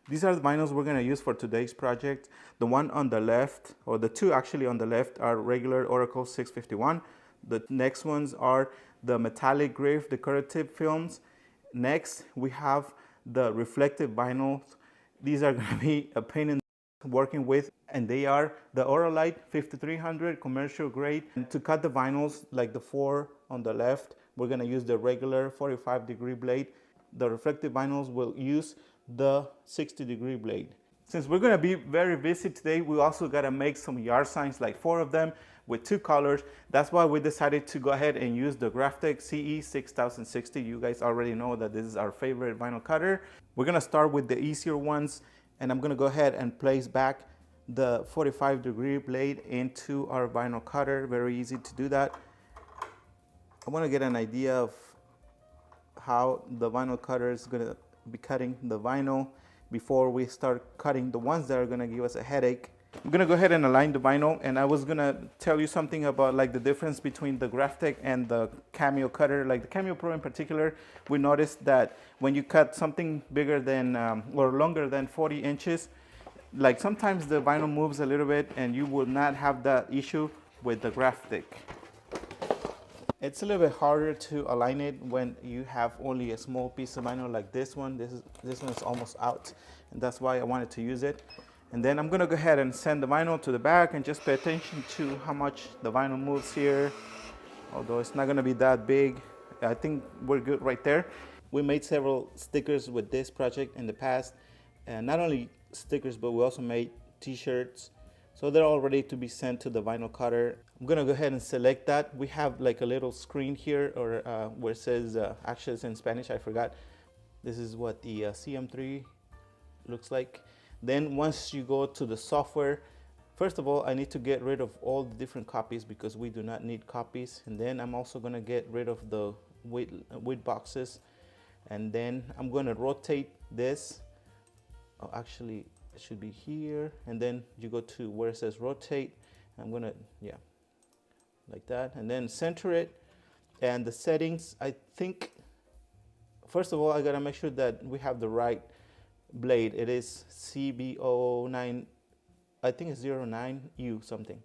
These are the vinyls we're gonna use for today's project. The one on the left, or the two actually on the left, are regular Oracle 651. The next ones are the metallic grave decorative films. Next, we have the reflective vinyls. These are gonna be a pain in working with, and they are the Oralite 5300 commercial grade. And to cut the vinyls, like the four on the left, we're gonna use the regular 45-degree blade. The reflective vinyls will use the 60-degree blade. Since we're gonna be very busy today, we also gotta make some yard signs, like 4 of them with 2 colors. That's why we decided to go ahead and use the Graphtec CE 6060. You guys already know that this is our favorite vinyl cutter. We're gonna start with the easier ones, and I'm gonna go ahead and place back the 45-degree blade into our vinyl cutter. Very easy to do that. I wanna get an idea of how the vinyl cutter is gonna be cutting the vinyl before we start cutting the ones that are gonna give us a headache. I'm gonna go ahead and align the vinyl, and I was gonna tell you something about like the difference between the Graphtec and the Cameo cutter. Like the Cameo Pro in particular, we noticed that when you cut something bigger than or longer than 40 inches, like sometimes the vinyl moves a little bit, and you will not have that issue with the Graphtec. It's a little bit harder to align it when you have only a small piece of vinyl like this one. This one is almost out, and that's why I wanted to use it. And then I'm gonna go ahead and send the vinyl to the back and just pay attention to how much the vinyl moves here. Although it's not gonna be that big, I think we're good right there. We made several stickers with this project in the past, and not only stickers, but we also made t-shirts. So they're all ready to be sent to the vinyl cutter. I'm gonna go ahead and select that. We have like a little screen here, or where it says, actually it's in Spanish, I forgot. This is what the CM3 looks like. Then once you go to the software, first of all, I need to get rid of all the different copies because we do not need copies. And then I'm also gonna get rid of the weight boxes. And then I'm gonna rotate this. Oh, actually, it should be here. And then you go to where it says rotate. I'm gonna, yeah, like that. And then center it. And the settings, I think, first of all, I gotta make sure that we have the right blade. It is CB09, I think it's 09U something.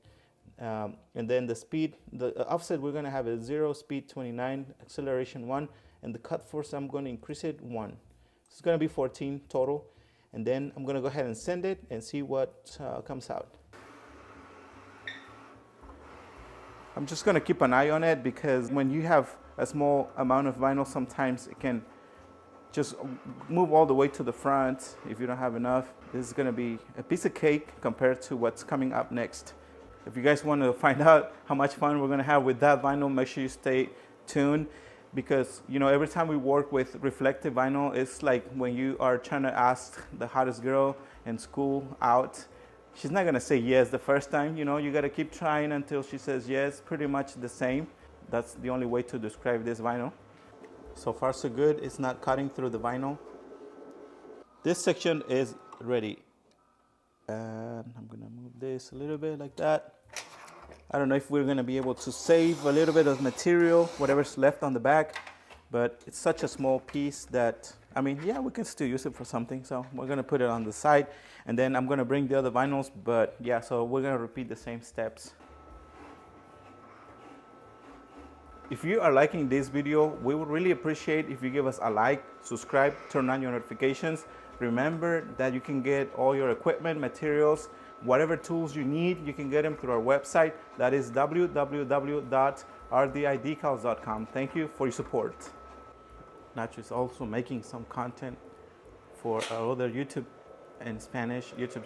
And then the speed, the offset, we're gonna have a 0, speed 29, acceleration 1, and the cut force, I'm gonna increase it 1. It's gonna be 14 total. And then I'm gonna go ahead and send it and see what comes out. I'm just gonna keep an eye on it, because when you have a small amount of vinyl, sometimes it can just move all the way to the front if you don't have enough. This is gonna be a piece of cake compared to what's coming up next. If you guys want to find out how much fun we're gonna have with that vinyl, make sure you stay tuned, because you know, every time we work with reflective vinyl, it's like when you are trying to ask the hottest girl in school out. She's not gonna say yes the first time, you know, you gotta keep trying until she says yes, pretty much the same. That's the only way to describe this vinyl. So far so good, it's not cutting through the vinyl. This section is ready. And I'm gonna move this a little bit like that. I don't know if we're gonna be able to save a little bit of material, whatever's left on the back, but it's such a small piece that, I mean, yeah, we can still use it for something. So we're gonna put it on the side, and then I'm gonna bring the other vinyls, but yeah, so we're gonna repeat the same steps. If you are liking this video, we would really appreciate if you give us a like, subscribe, turn on your notifications. Remember that you can get all your equipment, materials, whatever tools you need, you can get them through our website. That is www.rdidecals.com. Thank you for your support. Nacho is also making some content for our other YouTube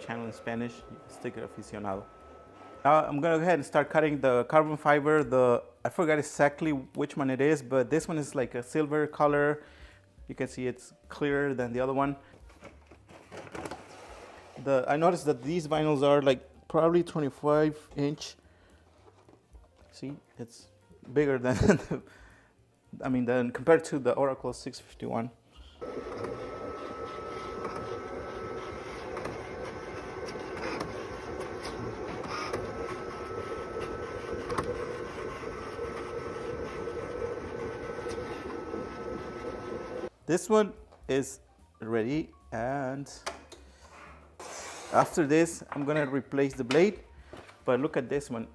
channel in Spanish, Sticker Aficionado. Now I'm gonna go ahead and start cutting the carbon fiber. I forgot exactly which one it is, but this one is like a silver color. You can see it's clearer than the other one. I noticed that these vinyls are like probably 25 inch. See, it's bigger than than compared to the Oracle 651. This one is ready, and After this, I'm gonna replace the blade, but look at this one.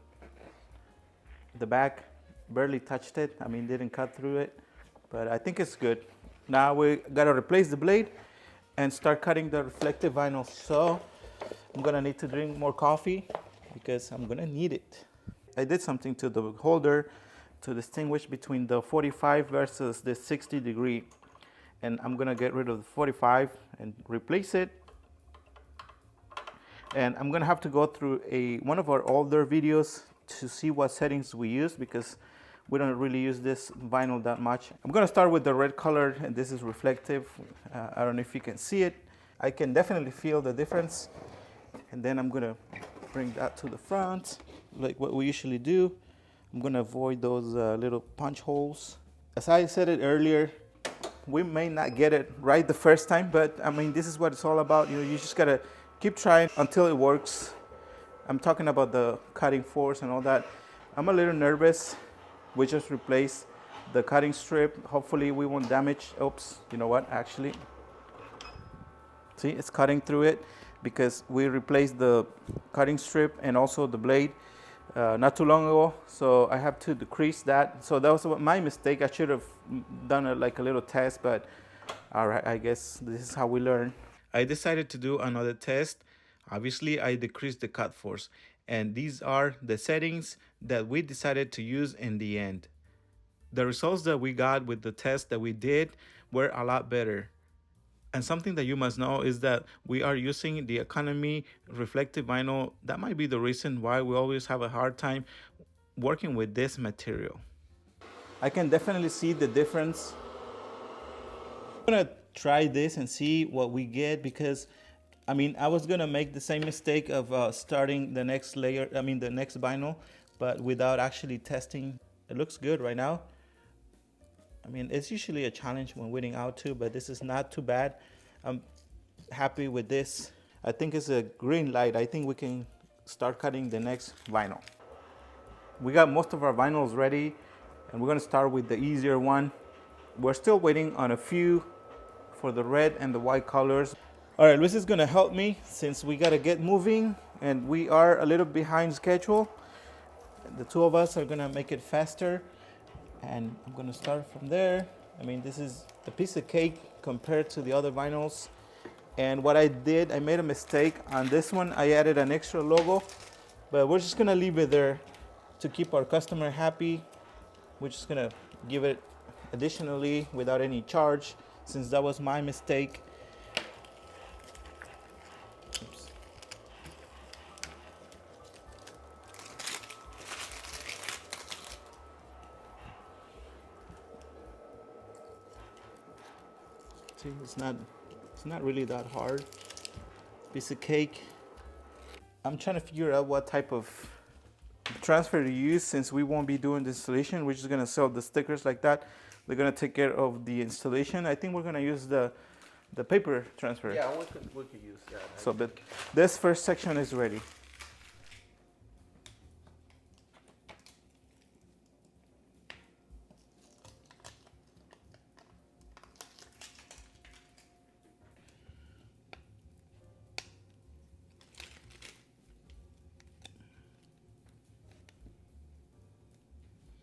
The back barely touched it. I mean, didn't cut through it, but I think it's good. Now we gotta replace the blade and start cutting the reflective vinyl. So I'm gonna need to drink more coffee because I'm gonna need it. I did something to the holder to distinguish between the 45 versus the 60 degree. And I'm gonna get rid of the 45 and replace it. And I'm gonna have to go through one of our older videos to see what settings we use because we don't really use this vinyl that much. I'm gonna start with the red color, and this is reflective. I don't know if you can see it. I can definitely feel the difference. And then I'm gonna bring that to the front, like what we usually do. I'm gonna avoid those little punch holes. As I said it earlier, we may not get it right the first time, but I mean, this is what it's all about. You know, you just gotta keep trying until it works. I'm talking about the cutting force and all that. I'm a little nervous. We just replaced the cutting strip. Hopefully we won't damage. Oops, you know what, actually. See, it's cutting through it because we replaced the cutting strip and also the blade not too long ago. So I have to decrease that. So that was my mistake. I should have done like a little test, but all right, I guess this is how we learn. I decided to do another test. Obviously, I decreased the cut force, and these are the settings that we decided to use in the end. The results that we got with the test that we did were a lot better. And something that you must know is that we are using the economy reflective vinyl. That might be the reason why we always have a hard time working with this material. I can definitely see the difference. I'm gonna try this and see what we get because I mean, I was gonna make the same mistake of starting the next layer, the next vinyl, but without actually testing. It looks good right now. I mean, it's usually a challenge when weeding out too, but this is not too bad. I'm happy with this. I think it's a green light. I think we can start cutting the next vinyl. We got most of our vinyls ready, and we're gonna start with the easier one. We're still waiting on a few for the red and the white colors. All right, this is gonna help me since we gotta get moving and we are a little behind schedule. The two of us are gonna make it faster, and I'm gonna start from there. I mean, this is a piece of cake compared to the other vinyls. And what I did, I made a mistake on this one. I added an extra logo, but we're just gonna leave it there to keep our customer happy. We're just gonna give it additionally without any charge, since that was my mistake. Oops. See, it's not really that hard. Piece of cake. I'm trying to figure out what type of transfer to use since we won't be doing the installation. We're just gonna sell the stickers like that. They're gonna take care of the installation. I think we're gonna use the paper transfer. Yeah, we could use that. So but this first section is ready.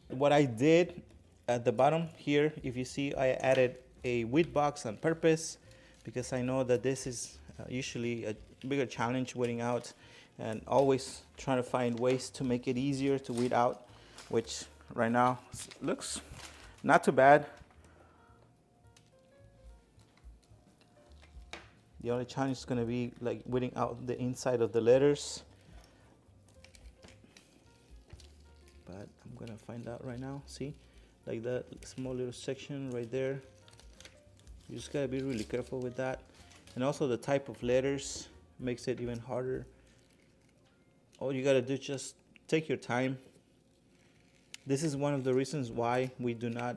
What I did at the bottom here, if you see, I added a weed box on purpose because I know that this is usually a bigger challenge weeding out, and always trying to find ways to make it easier to weed out, which right now looks not too bad. The only challenge is going to be like weeding out the inside of the letters. But I'm gonna find out right now. See, like that small little section right there. You just gotta be really careful with that. And also the type of letters makes it even harder. All you gotta do is just take your time. This is one of the reasons why we do not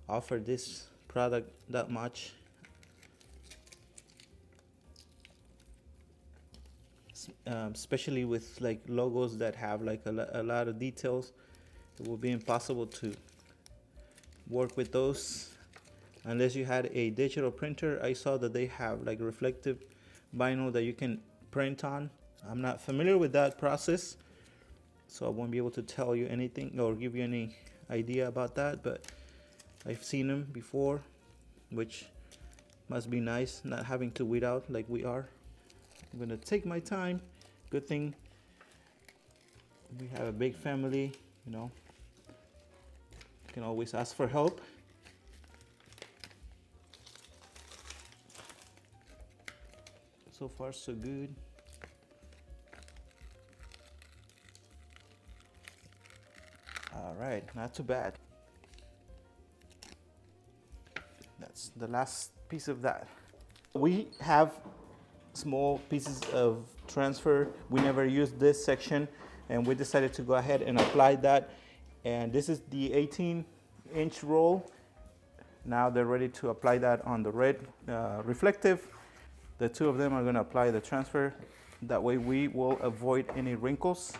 offer this product that much. Especially with like logos that have like a lot of details, it will be impossible to work with those unless you had a digital printer. I saw that they have like reflective vinyl that you can print on. I'm not familiar with that process, so I won't be able to tell you anything or give you any idea about that, but I've seen them before, which must be nice not having to weed out like we are. I'm gonna take my time. Good thing we have a big family, you know. You can always ask for help. So far so good. All right, not too bad. That's the last piece of that. We have small pieces of transfer. We never used this section, and we decided to go ahead and apply that. And this is the 18-inch roll. Now they're ready to apply that on the red reflective. The two of them are going to apply the transfer. That way we will avoid any wrinkles.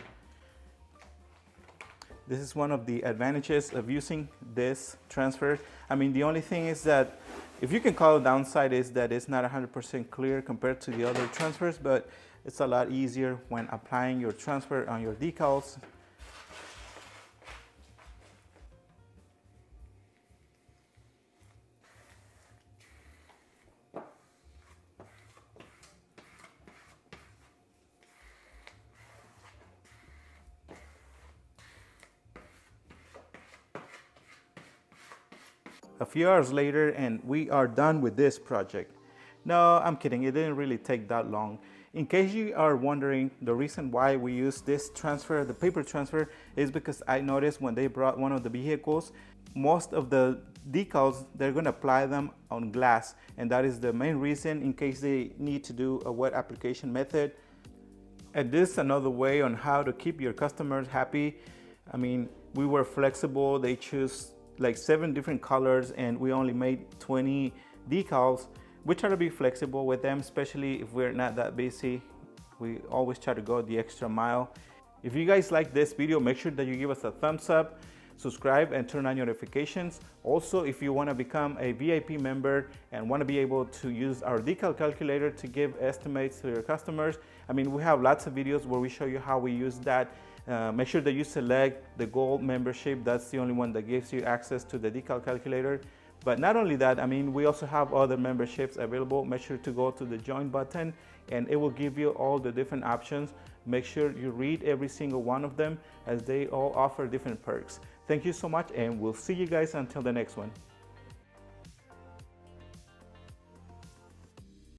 This is one of the advantages of using this transfer. I mean, the only thing is that, if you can call it downside, is that it's not 100% clear compared to the other transfers, but it's a lot easier when applying your transfer on your decals. A few hours later, and we are done with this project. No, I'm kidding, it didn't really take that long. In case you are wondering, the reason why we use this transfer, the paper transfer, is because I noticed when they brought one of the vehicles, most of the decals, they're going to apply them on glass, and that is the main reason, in case they need to do a wet application method. And this is another way on how to keep your customers happy. I mean, we were flexible. They choose like 7 different colors, and we only made 20 decals. We try to be flexible with them, especially if we're not that busy. We always try to go the extra mile. If you guys like this video, make sure that you give us a thumbs up, subscribe, and turn on notifications. Also, if you want to become a VIP member and want to be able to use our decal calculator to give estimates to your customers, I mean, we have lots of videos where we show you how we use that. Make sure that you select the gold membership. That's the only one that gives you access to the decal calculator. But not only that, I mean, we also have other memberships available. Make sure to go to the join button, and it will give you all the different options. Make sure you read every single one of them, as they all offer different perks. Thank you so much, and we'll see you guys until the next one.